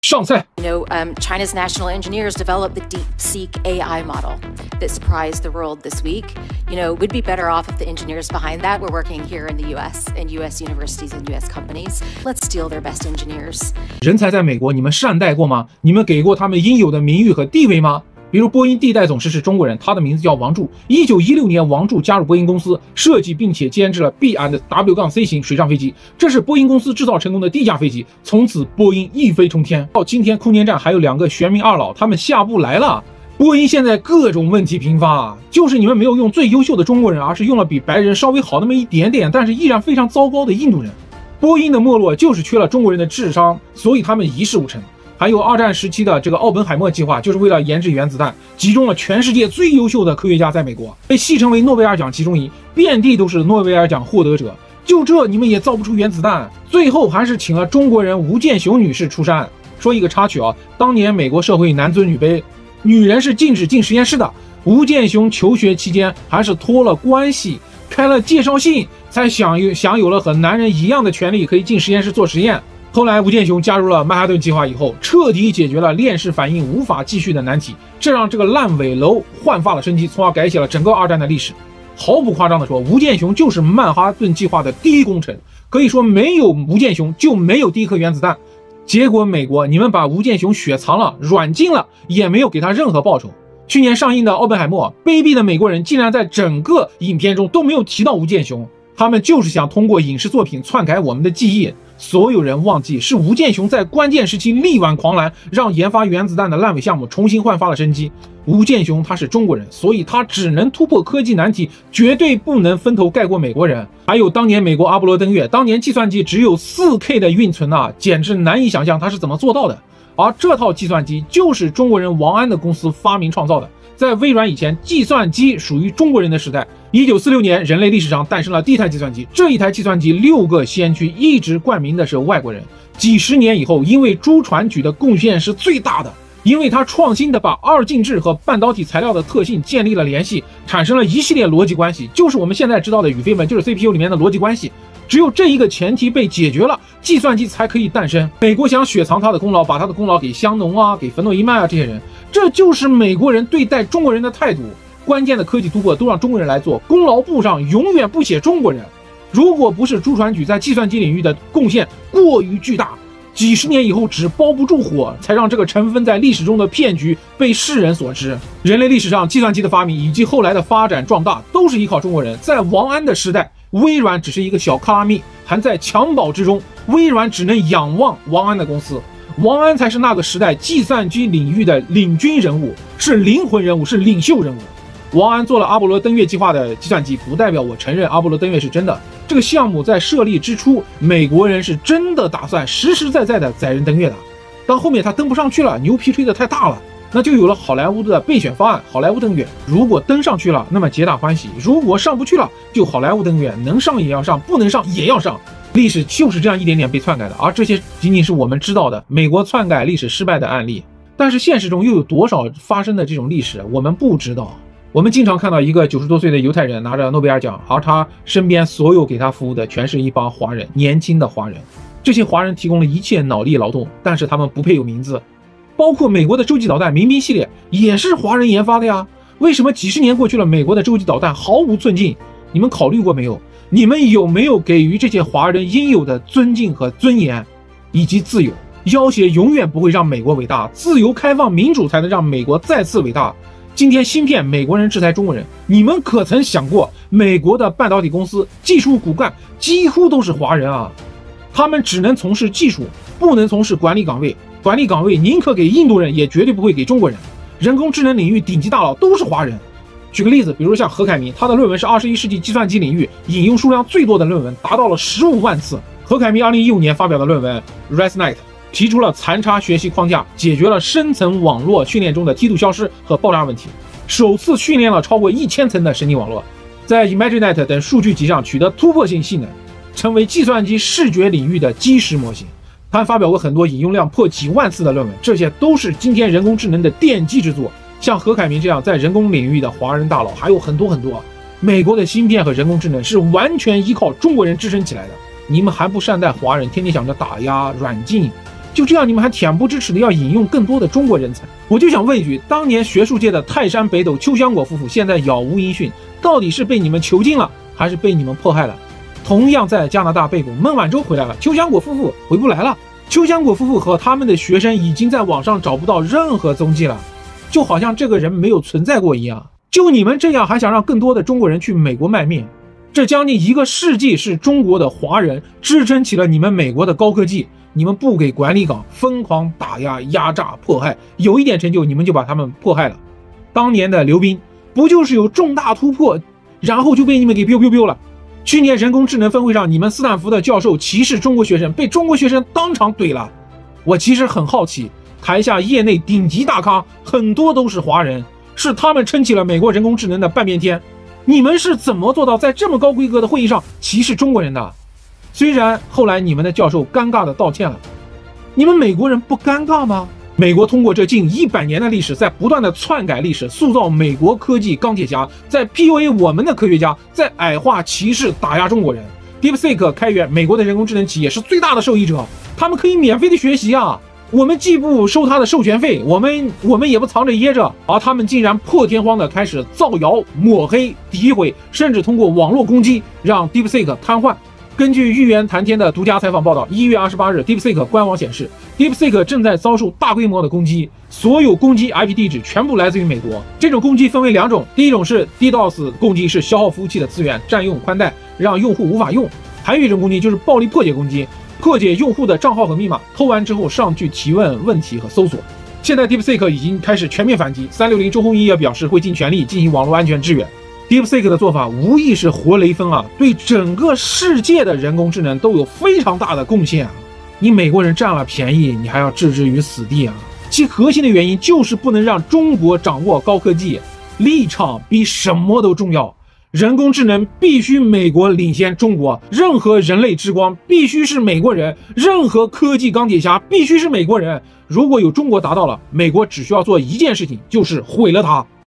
上菜。China's national engineers developed the DeepSeek AI model that surprised the world this week. We'd be better off if the engineers behind that were working here in the U.S. in U.S. universities and U.S. companies. Let's steal their best engineers. 人才在美国，你们善待过吗？你们给过他们应有的名誉和地位吗？比如波音第一代董事是中国人，他的名字叫王柱。1916年，王柱加入波音公司，设计并且监制了 B&W-C 型水上飞机，这是波音公司制造成功的第一架飞机。从此，波音一飞冲天。到今天，空间站还有2个玄冥二老，他们下不来了。波音现在各种问题频发，就是你们没有用最优秀的中国人，而是用了比白人稍微好那么一点点，但是依然非常糟糕的印度人。波音的没落就是缺了中国人的智商，所以他们一事无成。还有二战时期的这个奥本海默计划，就是为了研制原子弹，集中了全世界最优秀的科学家在美国，被戏称为诺贝尔奖集中营，遍地都是诺贝尔奖获得者。就这你们也造不出原子弹，最后还是请了中国人吴健雄女士出山。说一个插曲啊，当年美国社会男尊女卑，女人是禁止进实验室的。吴健雄求学期间还是托了关系，开了介绍信，才享有了和男人一样的权利，可以进实验室做实验。后来吴健雄加入了曼哈顿计划以后，彻底解决了链式反应无法继续的难题，这让这个烂尾楼焕发了生机，从而改写了整个二战的历史。毫不夸张地说，吴健雄就是曼哈顿计划的第一功臣，可以说没有吴健雄就没有第一颗原子弹。结果美国你们把吴健雄雪藏了，软禁了，也没有给他任何报酬。去年上映的《奥本海默》，卑鄙的美国人竟然在整个影片中都没有提到吴健雄，他们就是想通过影视作品篡改我们的记忆。所有人忘记是吴健雄在关键时期力挽狂澜，让研发原子弹的烂尾项目重新焕发了生机。吴健雄他是中国人，所以他只能突破科技难题，绝对不能分头盖过美国人。还有当年美国阿波罗登月，当年计算机只有 4K 的运存啊，简直难以想象他是怎么做到的。而这套计算机就是中国人王安的公司发明创造的。在微软以前，计算机属于中国人的时代。1946年，人类历史上诞生了第一台计算机。这一台计算机6个先驱一直冠名的是外国人。几十年以后，因为朱传举的贡献是最大的，因为他创新的把二进制和半导体材料的特性建立了联系，产生了一系列逻辑关系，就是我们现在知道的语飞门，就是 CPU 里面的逻辑关系。只有这一个前提被解决了，计算机才可以诞生。美国想雪藏他的功劳，把他的功劳给香农啊，给冯诺依曼啊这些人，这就是美国人对待中国人的态度。关键的科技突破都让中国人来做，功劳簿上永远不写中国人。如果不是朱传举在计算机领域的贡献过于巨大，几十年以后纸包不住火，才让这个尘封在历史中的骗局被世人所知。人类历史上计算机的发明以及后来的发展壮大，都是依靠中国人。在王安的时代，微软只是一个小卡拉米，还在襁褓之中，微软只能仰望王安的公司。王安才是那个时代计算机领域的领军人物，是灵魂人物，是领袖人物。王安做了阿波罗登月计划的计算机，不代表我承认阿波罗登月是真的。这个项目在设立之初，美国人是真的打算实实在在的载人登月的。到后面他登不上去了，牛皮吹得太大了，那就有了好莱坞的备选方案，好莱坞登月。如果登上去了，那么皆大欢喜；如果上不去了，就好莱坞登月，能上也要上，不能上也要上。历史就是这样一点点被篡改的，而这些仅仅是我们知道的美国篡改历史失败的案例。但是现实中又有多少发生的这种历史，我们不知道。我们经常看到一个90多岁的犹太人拿着诺贝尔奖，而他身边所有给他服务的全是一帮华人，年轻的华人。这些华人提供了一切脑力劳动，但是他们不配有名字。包括美国的洲际导弹民兵系列也是华人研发的呀，为什么几十年过去了，美国的洲际导弹毫无寸进？你们考虑过没有？你们有没有给予这些华人应有的尊敬和尊严以及自由？要挟永远不会让美国伟大，自由开放民主才能让美国再次伟大。今天芯片美国人制裁中国人，你们可曾想过美国的半导体公司技术骨干几乎都是华人啊？他们只能从事技术，不能从事管理岗位，管理岗位宁可给印度人，也绝对不会给中国人。人工智能领域顶级大佬都是华人。举个例子，比如像何凯明，他的论文是21世纪计算机领域引用数量最多的论文，达到了15万次。何凯明2015年发表的论文 ResNet提出了残差学习框架，解决了深层网络训练中的梯度消失和爆炸问题，首次训练了超过1000层的神经网络，在 ImageNet 等数据集上取得突破性性能，成为计算机视觉领域的基石模型。他发表过很多引用量破几万次的论文，这些都是今天人工智能的奠基之作。像何凯明这样在人工领域的华人大佬还有很多很多。美国的芯片和人工智能是完全依靠中国人支撑起来的，你们还不善待华人，天天想着打压软禁，就这样，你们还恬不知耻的要引用更多的中国人才。我就想问一句，当年学术界的泰山北斗邱香果夫妇现在杳无音讯，到底是被你们囚禁了，还是被你们迫害了？同样在加拿大被捕，孟晚舟回来了，邱香果夫妇回不来了。邱香果夫妇和他们的学生已经在网上找不到任何踪迹了，就好像这个人没有存在过一样。就你们这样，还想让更多的中国人去美国卖面？这将近1个世纪是中国的华人支撑起了你们美国的高科技，你们不给管理岗，疯狂打压、压榨、迫害，有一点成就你们就把他们迫害了。当年的刘斌不就是有重大突破，然后就被你们给 biu 了。去年人工智能峰会上，你们斯坦福的教授歧视中国学生，被中国学生当场怼了。我其实很好奇，台下业内顶级大咖很多都是华人，是他们撑起了美国人工智能的半边天。你们是怎么做到在这么高规格的会议上歧视中国人的？虽然后来你们的教授尴尬的道歉了，你们美国人不尴尬吗？美国通过这近100年的历史，在不断的篡改历史，塑造美国科技钢铁侠，在 PUA 我们的科学家，在矮化、歧视、打压中国人。DeepSeek 开源，美国的人工智能企业是最大的受益者，他们可以免费的学习啊。我们既不收他的授权费，我们也不藏着掖着，而他们竟然破天荒的开始造谣、抹黑、诋毁，甚至通过网络攻击让 DeepSeek 瘫痪。根据玉渊谈天的独家采访报道，1月28日 ，DeepSeek 官网显示 ，DeepSeek 正在遭受大规模的攻击，所有攻击 IP 地址全部来自于美国。这种攻击分为2种，第一种是 DDoS 攻击，是消耗服务器的资源，占用宽带，让用户无法用；还有一种攻击就是暴力破解攻击。破解用户的账号和密码，偷完之后上去提问问题和搜索。现在 DeepSeek 已经开始全面反击，360周鸿祎也表示会尽全力进行网络安全支援。DeepSeek 的做法无疑是活雷锋啊，对整个世界的人工智能都有非常大的贡献啊！你美国人占了便宜，你还要置之于死地啊？其核心的原因就是不能让中国掌握高科技，立场比什么都重要。人工智能必须美国领先中国，任何人类之光必须是美国人，任何科技钢铁侠必须是美国人。如果有中国达到了，美国只需要做一件事情，就是毁了它。